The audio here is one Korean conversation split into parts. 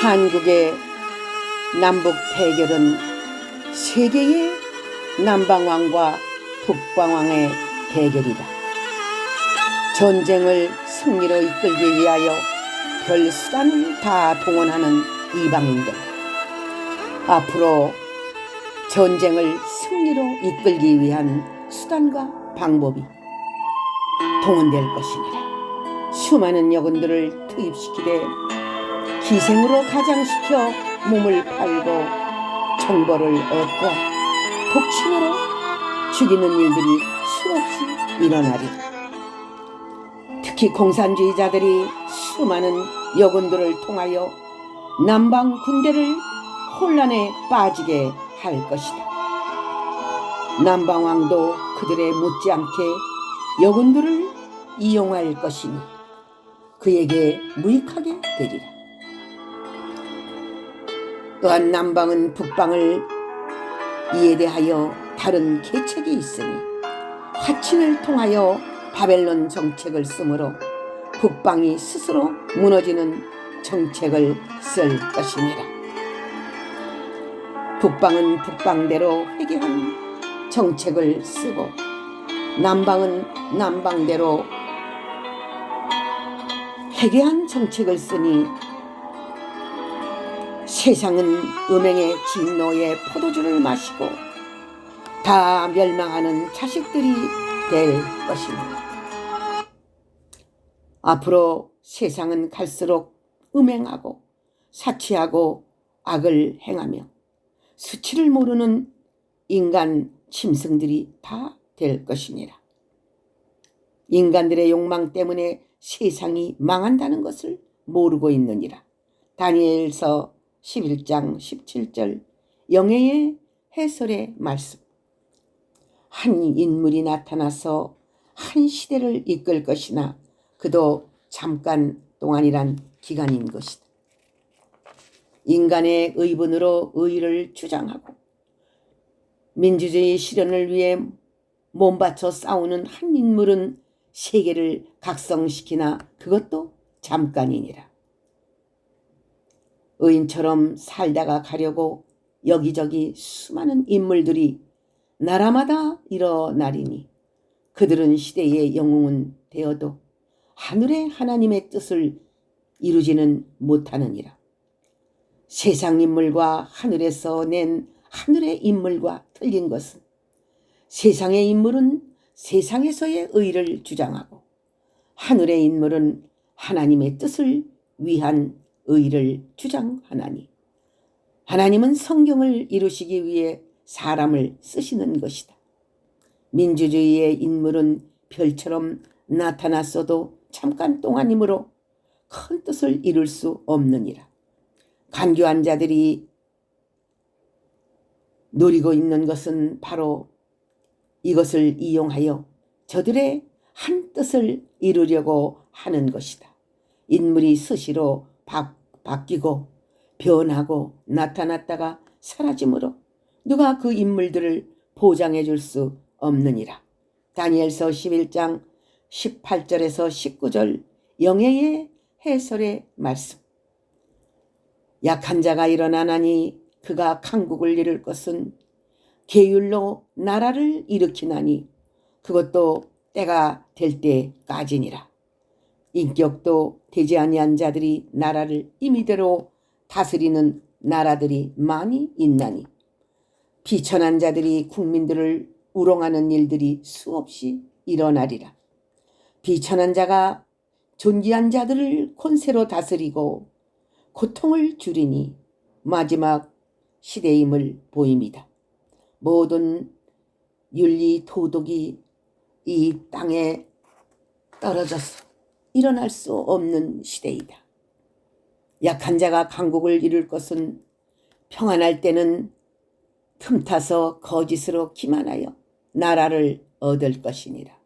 한국의 남북 대결은 세계의 남방왕과 북방왕의 대결이다. 전쟁을 승리로 이끌기 위하여 별 수단을 다 동원하는 이방인들, 앞으로 전쟁을 승리로 이끌기 위한 수단과 방법이 동원될 것이니라. 수많은 여군들을 투입시키되 기생으로 가장시켜 몸을 팔고 정보를 얻고 독침으로 죽이는 일들이 수없이 일어나리라. 특히 공산주의자들이 수많은 여군들을 통하여 남방 군대를 혼란에 빠지게 할 것이다. 남방왕도 그들의 못지않게 여군들을 이용할 것이니 그에게 무익하게 되리라. 또한 남방은 북방을 이에 대하여 다른 계책이 있으니 화친을 통하여 바벨론 정책을 쓰므로 북방이 스스로 무너지는 정책을 쓸 것이니라. 북방은 북방대로 회개한 정책을 쓰고 남방은 남방대로 회개한 정책을 쓰니 세상은 음행의 진노의 포도주를 마시고 다 멸망하는 자식들이 될 것입니다. 앞으로 세상은 갈수록 음행하고 사치하고 악을 행하며 수치를 모르는 인간 짐승들이 다 될 것이니라. 인간들의 욕망 때문에 세상이 망한다는 것을 모르고 있느니라. 다니엘서 11장 17절 영예의 해설의 말씀. 한 인물이 나타나서 한 시대를 이끌 것이나 그도 잠깐 동안이란 기간인 것이다. 인간의 의분으로 의의를 주장하고 민주주의 실현을 위해 몸바쳐 싸우는 한 인물은 세계를 각성시키나 그것도 잠깐이니라. 의인처럼 살다가 가려고 여기저기 수많은 인물들이 나라마다 일어나리니 그들은 시대의 영웅은 되어도 하늘의 하나님의 뜻을 이루지는 못하느니라. 세상 인물과 하늘에서 낸 하늘의 인물과 틀린 것은 세상의 인물은 세상에서의 의를 주장하고 하늘의 인물은 하나님의 뜻을 위한 의를 주장하나니 하나님은 성경을 이루시기 위해 사람을 쓰시는 것이다. 민주주의의 인물은 별처럼 나타났어도 잠깐 동안이므로 큰 뜻을 이룰 수 없느니라. 간교한 자들이 노리고 있는 것은 바로 이것을 이용하여 저들의 한 뜻을 이루려고 하는 것이다. 인물이 수시로 바뀌고 변하고 나타났다가 사라지므로 누가 그 인물들을 보장해 줄 수 없느니라. 다니엘서 11장 18절에서 19절 영예의 해설의 말씀. 약한 자가 일어나나니 그가 강국을 이룰 것은 계율로 나라를 일으키나니 그것도 때가 될 때까지니라. 인격도 되지 아니한 자들이 나라를 임의대로 다스리는 나라들이 많이 있나니 비천한 자들이 국민들을 우롱하는 일들이 수없이 일어나리라. 비천한 자가 존귀한 자들을 권세로 다스리고 고통을 줄이니 마지막 시대임을 보입니다. 모든 윤리 도덕이 이 땅에 떨어져서 일어날 수 없는 시대이다. 약한 자가 강국을 이룰 것은 평안할 때는 틈타서 거짓으로 기만하여 나라를 얻을 것이니라.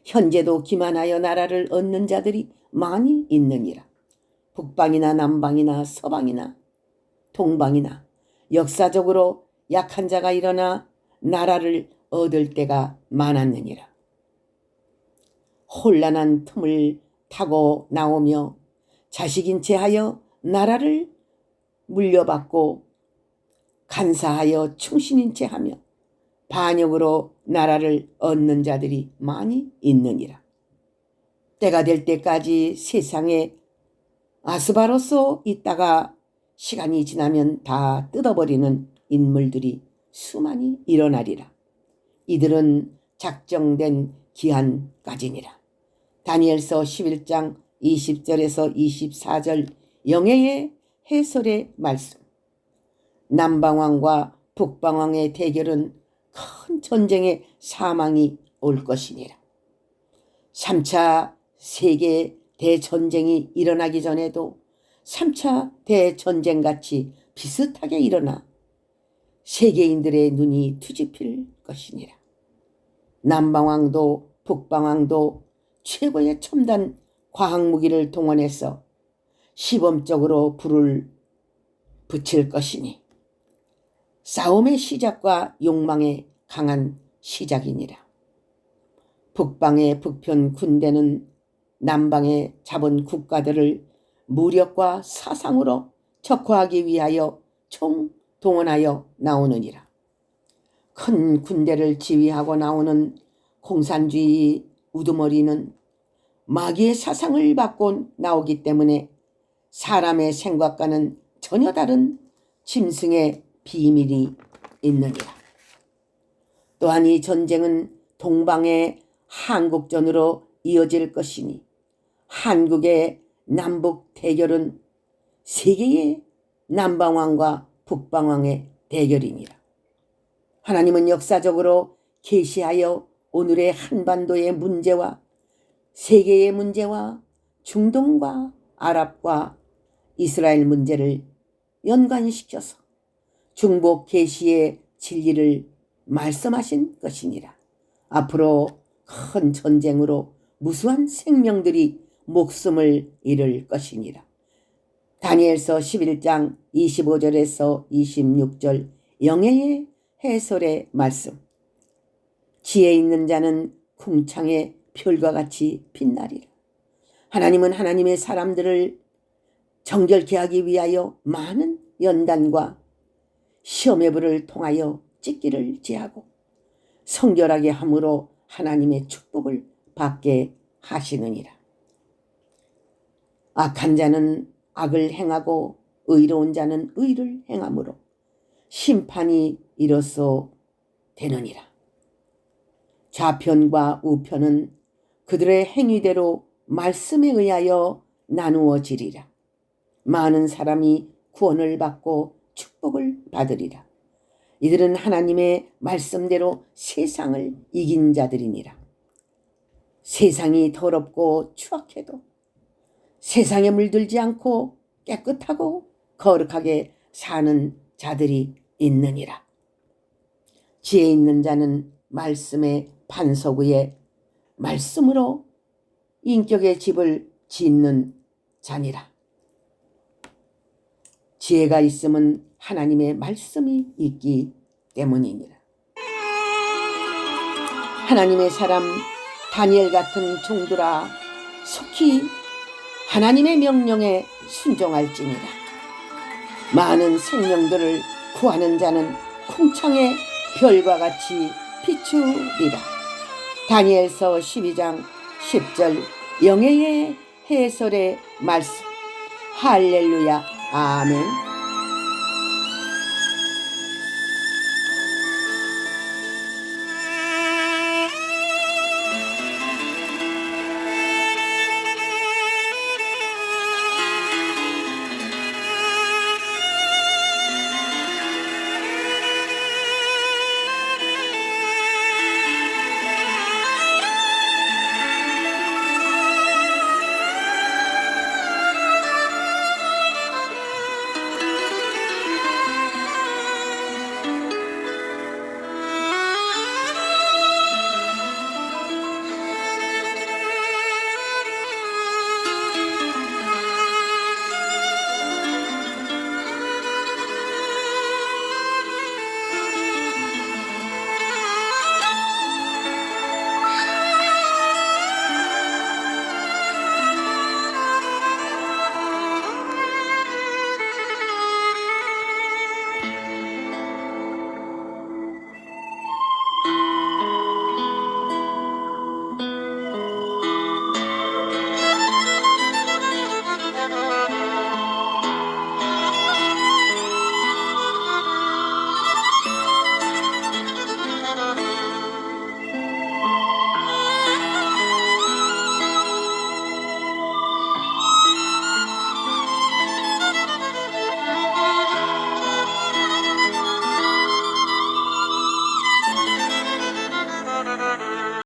현재도 기만하여 나라를 얻는 자들이 많이 있느니라. 북방이나 남방이나 서방이나 동방이나 역사적으로 약한 자가 일어나 나라를 얻을 때가 많았느니라. 혼란한 틈을 타고 나오며 자식인 채 하여 나라를 물려받고 간사하여 충신인 채 하며 반역으로 나라를 얻는 자들이 많이 있느니라. 때가 될 때까지 세상에 아스바로서 있다가 시간이 지나면 다 뜯어버리는 인물들이 수많이 일어나리라. 이들은 작정된 기한까지니라. 다니엘서 11장 20절에서 24절 영예의 해설의 말씀. 남방왕과 북방왕의 대결은 큰 전쟁의 사망이 올 것이니라. 3차 세계 대전쟁이 일어나기 전에도 3차 대전쟁같이 비슷하게 일어나 세계인들의 눈이 뒤집힐 것이니라. 남방왕도 북방왕도 최고의 첨단 과학무기를 동원해서 시범적으로 불을 붙일 것이니 싸움의 시작과 욕망의 강한 시작이니라. 북방의 북편 군대는 남방의 잡은 국가들을 무력과 사상으로 척화하기 위하여 총동원하여 나오느니라. 큰 군대를 지휘하고 나오는 공산주의 우두머리는 마귀의 사상을 받고 나오기 때문에 사람의 생각과는 전혀 다른 짐승의 비밀이 있느니라. 또한 이 전쟁은 동방의 한국전으로 이어질 것이니 한국의 남북 대결은 세계의 남방왕과 북방왕의 대결이니라. 하나님은 역사적으로 계시하여 오늘의 한반도의 문제와 세계의 문제와 중동과 아랍과 이스라엘 문제를 연관시켜서 중복 계시의 진리를 말씀하신 것이니라. 앞으로 큰 전쟁으로 무수한 생명들이 목숨을 잃을 것이니라. 다니엘서 11장 25절에서 26절 영예의 해설의 말씀. 지혜 있는 자는 궁창의 별과 같이 빛나리라. 하나님은 하나님의 사람들을 정결케 하기 위하여 많은 연단과 시험의 불을 통하여 찢기를 제하고 성결하게 함으로 하나님의 축복을 받게 하시느니라. 악한 자는 악을 행하고 의로운 자는 의를 행함으로 심판이 이로써 되느니라. 좌편과 우편은 그들의 행위대로 말씀에 의하여 나누어지리라. 많은 사람이 구원을 받고 축복을 받으리라. 이들은 하나님의 말씀대로 세상을 이긴 자들이니라. 세상이 더럽고 추악해도 세상에 물들지 않고 깨끗하고 거룩하게 사는 자들이 있느니라. 지혜 있는 자는 말씀의 반석 위에 말씀으로 인격의 집을 짓는 자니라. 지혜가 있음은 하나님의 말씀이 있기 때문이니라. 하나님의 사람 다니엘 같은 종들아, 속히 하나님의 명령에 순종할지니라. 많은 생명들을 구하는 자는 궁창의 별과 같이 비추리라. 다니엘서 12장 10절 영예의 해설의 말씀. 할렐루야. 아멘.